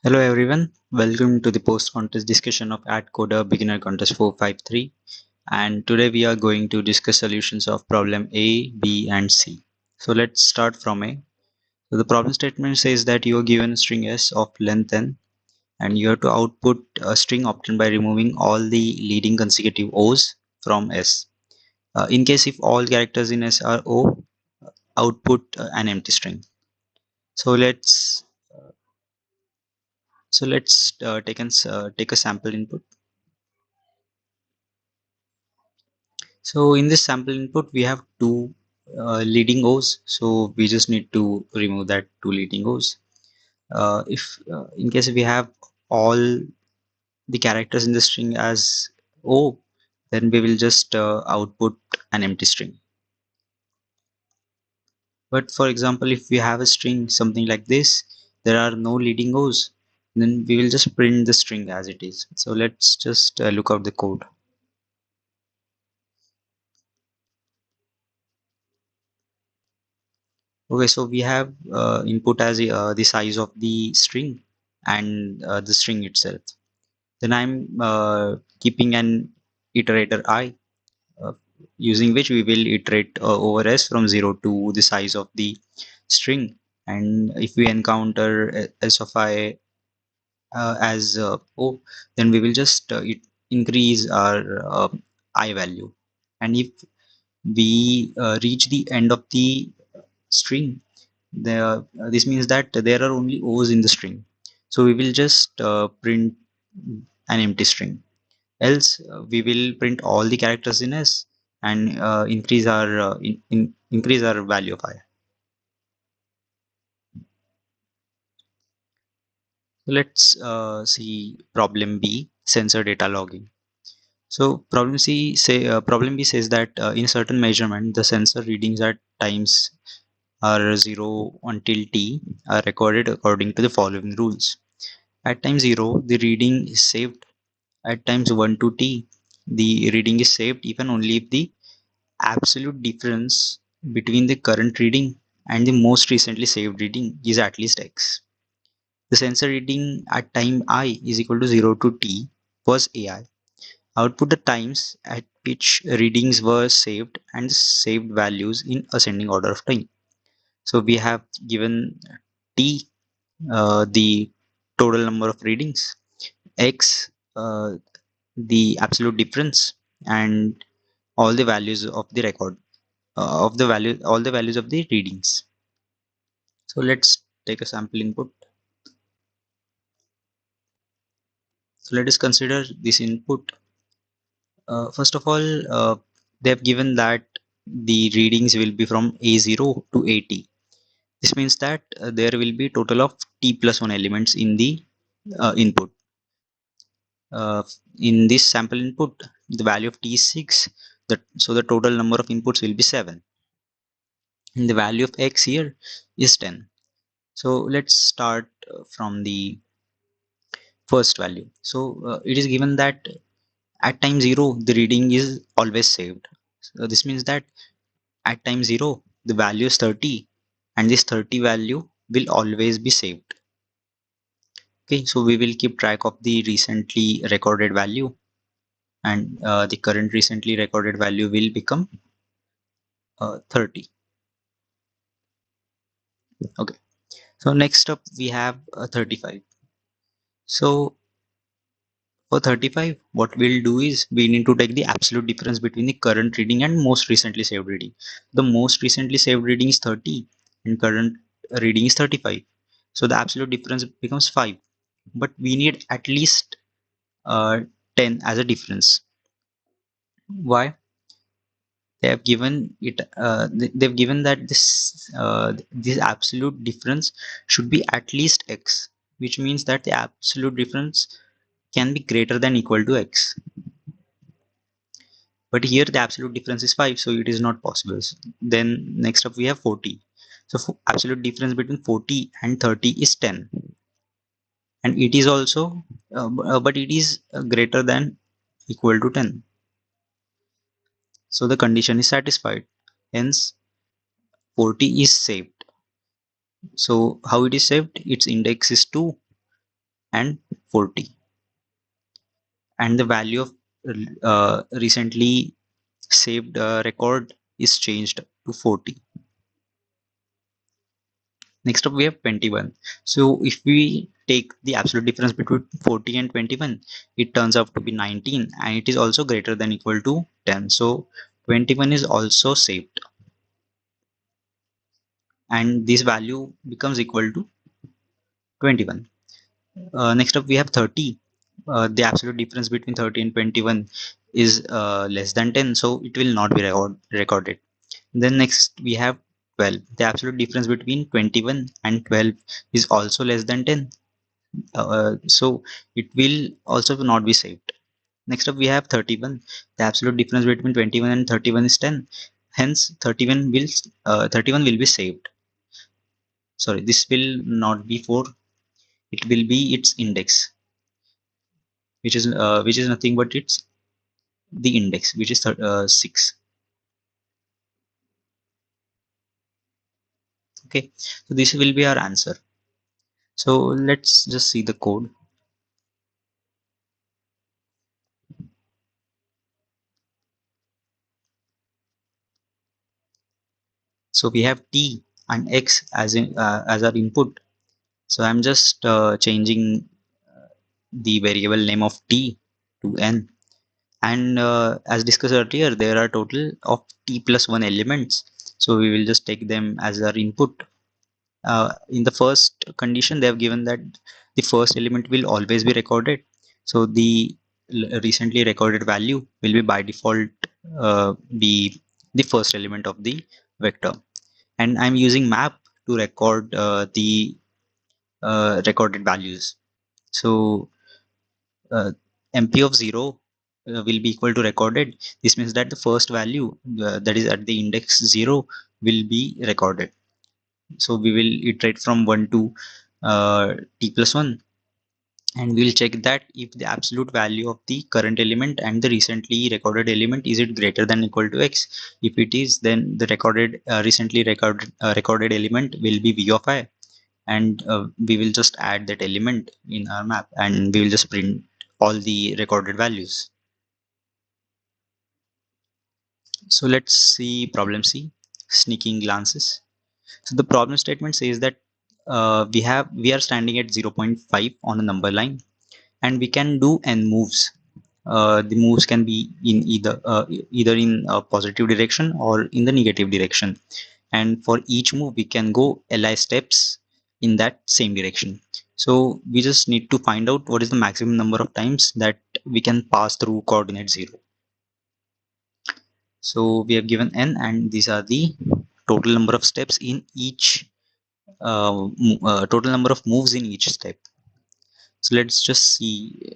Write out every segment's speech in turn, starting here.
Hello everyone, welcome to the post-contest discussion of Atcoder Beginner Contest 453, and today we are going to discuss solutions of problem A, B and C. So let's start from A. So the problem statement says that you are given a string S of length n and you have to output a string obtained by removing all the leading consecutive O's from S. In case if all characters in S are O, output an empty string. So let's take a sample input. So in this sample input, we have two leading O's. So we just need to remove that two leading O's. If in case we have all the characters in the string as O, then we will just output an empty string. But for example, if we have a string something like this, there are no leading O's, then we will just print the string as it is. So let's just look out the code. Okay, so we have input as the size of the string and the string itself. Then I'm keeping an iterator I, uh, using which we will iterate over s from 0 to the size of the string. And if we encounter s of I as O, then we will just increase our I value. And if we reach the end of the string, this means that there are only O's in the string, so we will just print an empty string. Else we will print all the characters in S and increase our value of I. So let's see problem B, sensor data logging. So problem B says that in a certain measurement the sensor readings at times are 0 until t are recorded according to the following rules. At time 0, the reading is saved. At times 1 to t, the reading is saved even only if the absolute difference between the current reading and the most recently saved reading is at least x. The sensor reading at time I is equal to 0 to t was ai. Output the times at which readings were saved and the saved values in ascending order of time. So we have given t, the total number of readings, x, the absolute difference, and all the values of the record, of the value all the values of the readings. So let's take a sample input. So let us consider this input. First of all, they have given that the readings will be from a0 to at. This means that there will be total of t plus 1 elements in the input. uh, in this sample input, the value of t is 6, so the total number of inputs will be 7, and the value of x here is 10. So let's start from the first value. So it is given that at time 0 the reading is always saved. So this means that at time 0 the value is 30 and this 30 value will always be saved. Okay, so we will keep track of the recently recorded value, and the current recently recorded value will become 30. Okay, so next up we have 35. So for 35, what we'll do is we need to take the absolute difference between the current reading and most recently saved reading. The most recently saved reading is 30 and current reading is 35. So the absolute difference becomes 5. But we need at least uh, 10 as a difference. Why? They have given it. They've given that this absolute difference should be at least x, which means that the absolute difference can be greater than equal to x. But here the absolute difference is 5, so it is not possible. Then next up we have 40. So absolute difference between 40 and 30 is 10, and it is also but it is greater than equal to 10. So the condition is satisfied, hence 40 is saved. So how it is saved? Its index is 2 and 40, and the value of recently saved record is changed to 40. Next up we have 21. So if we take the absolute difference between 40 and 21, it turns out to be 19, and it is also greater than equal to 10. So 21 is also saved, and this value becomes equal to 21. Next up we have 30. The absolute difference between 30 and 21 is less than 10, so it will not be recorded. Then next we have 12. The absolute difference between 21 and 12 is also less than 10, so it will also not be saved. Next up we have 31. The absolute difference between 21 and 31 is 10. Hence 31 will be saved. Sorry, this will not be 4. It will be its index, which is nothing but it's the index, which is 6. Okay, so this will be our answer. So let's just see the code. So we have t and x as our input. So I'm just changing the variable name of t to n. And as discussed earlier, there are total of t plus 1 elements. So we will just take them as our input. In the first condition, they have given that the first element will always be recorded. So the recently recorded value will be by default be the first element of the vector. And I'm using map to record the recorded values. So MP of 0 will be equal to recorded. This means that the first value that is at the index 0 will be recorded. So we will iterate from 1 to t plus 1, and we will check that if the absolute value of the current element and the recently recorded element is it greater than equal to x. If it is, then the recently recorded element will be v of I, and we will just add that element in our map, and we will just print all the recorded values. So let's see problem C, sneaking glances. So the problem statement says that we are standing at 0.5 on a number line, and we can do n moves. The moves can be in either in a positive direction or in the negative direction, and for each move we can go li steps in that same direction. So we just need to find out what is the maximum number of times that we can pass through coordinate 0. So we have given n, and these are the total number of steps in each total number of moves in each step. So let's just see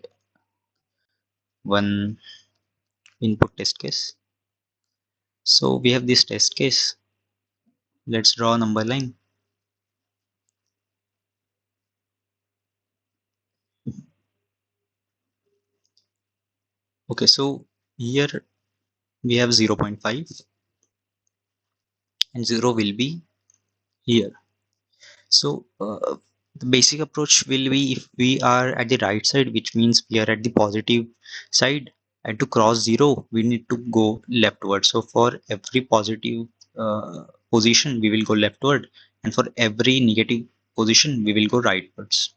one input test case. So we have this test case. Let's draw a number line. Okay, so here we have 0.5, and 0 will be here. So the basic approach will be, if we are at the right side, which means we are at the positive side, and to cross 0 we need to go leftward. So for every positive position we will go leftward, and for every negative position we will go rightwards.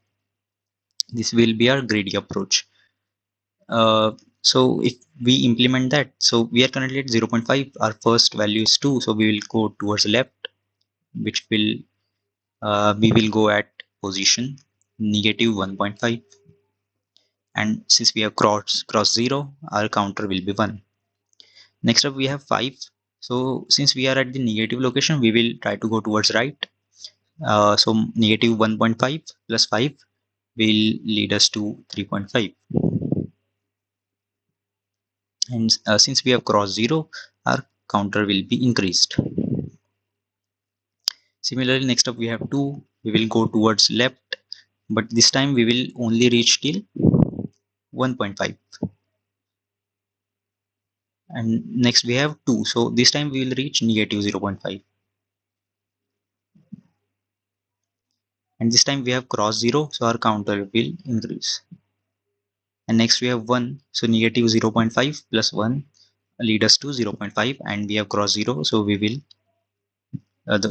This will be our greedy approach. uh, so if we implement that, so we are currently at 0.5, our first value is 2, so we will go towards left, which will we will go at position negative 1.5, and since we have crossed 0, our counter will be 1. Next up we have 5. So since we are at the negative location, we will try to go towards right. So negative 1.5 plus 5 will lead us to 3.5, and since we have crossed 0, our counter will be increased. Similarly, next up we have 2. We will go towards left, but this time we will only reach till 1.5. And next we have 2, so this time we will reach negative 0.5, and this time we have crossed 0, so our counter will increase. And next we have 1, so negative 0.5 plus 1 lead us to 0.5, and we have crossed 0, so we will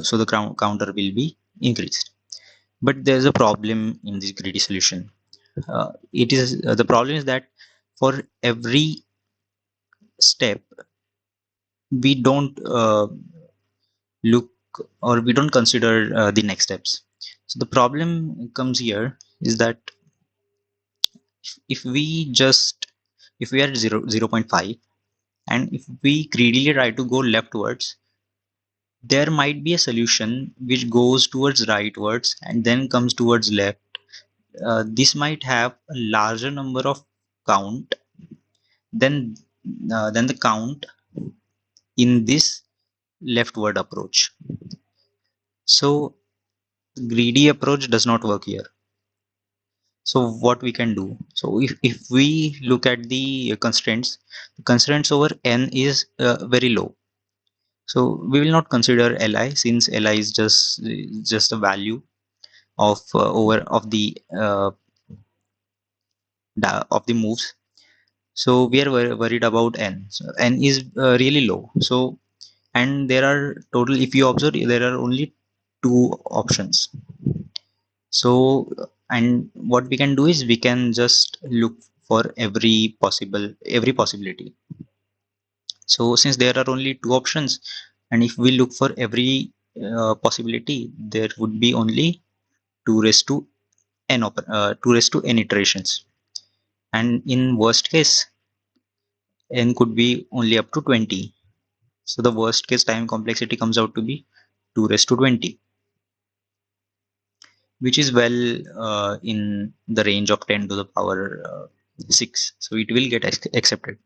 so the counter will be increased. But there's a problem in this greedy solution. It is the problem is that for every step we don't look, or we don't consider the next steps. So the problem comes here is that if we just, if we are at 0.5, and if we greedily try to go leftwards, there might be a solution which goes towards rightwards and then comes towards left. This might have a larger number of count than than the count in this leftward approach. So greedy approach does not work here. So what we can do? So if we look at the constraints over n is very low. So we will not consider li, since li is just a value of over of the moves. So we are worried about n. So n is really low. So, and there are total, if you observe, there are only two options. So, and what we can do is we can just look for every possibility. So since there are only two options, and if we look for every possibility, there would be only 2 raised to 2 raised to n iterations, and in worst case n could be only up to 20. So the worst case time complexity comes out to be 2 raised to 20, which is well in the range of 10 to the power 6. So it will get accepted.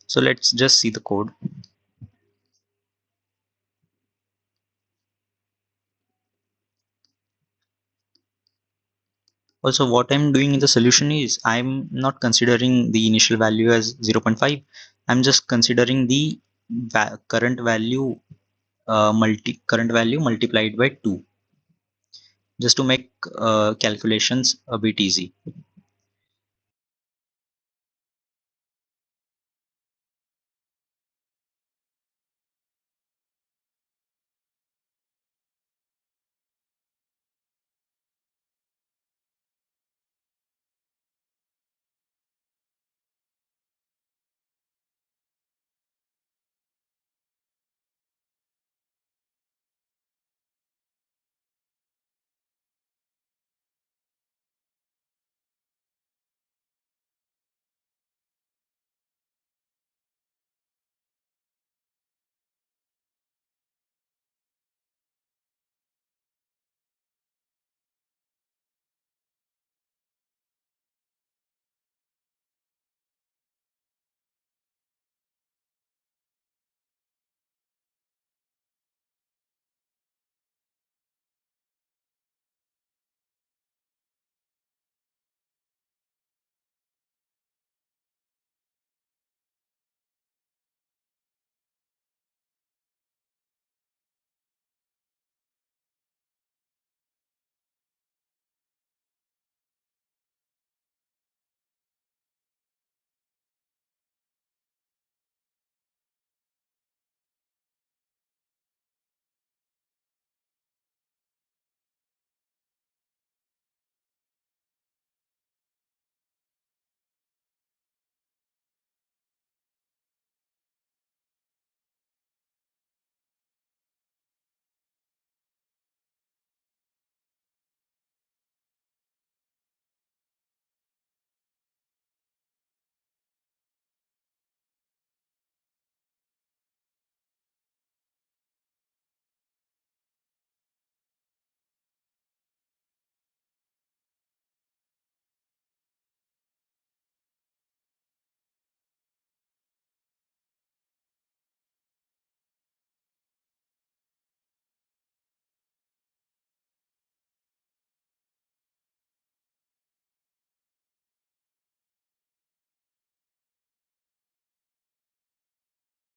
So let's just see the code. Also, what I'm doing in the solution is I'm not considering the initial value as 0.5. I'm just considering the current value multiplied by 2, just to make calculations a bit easy.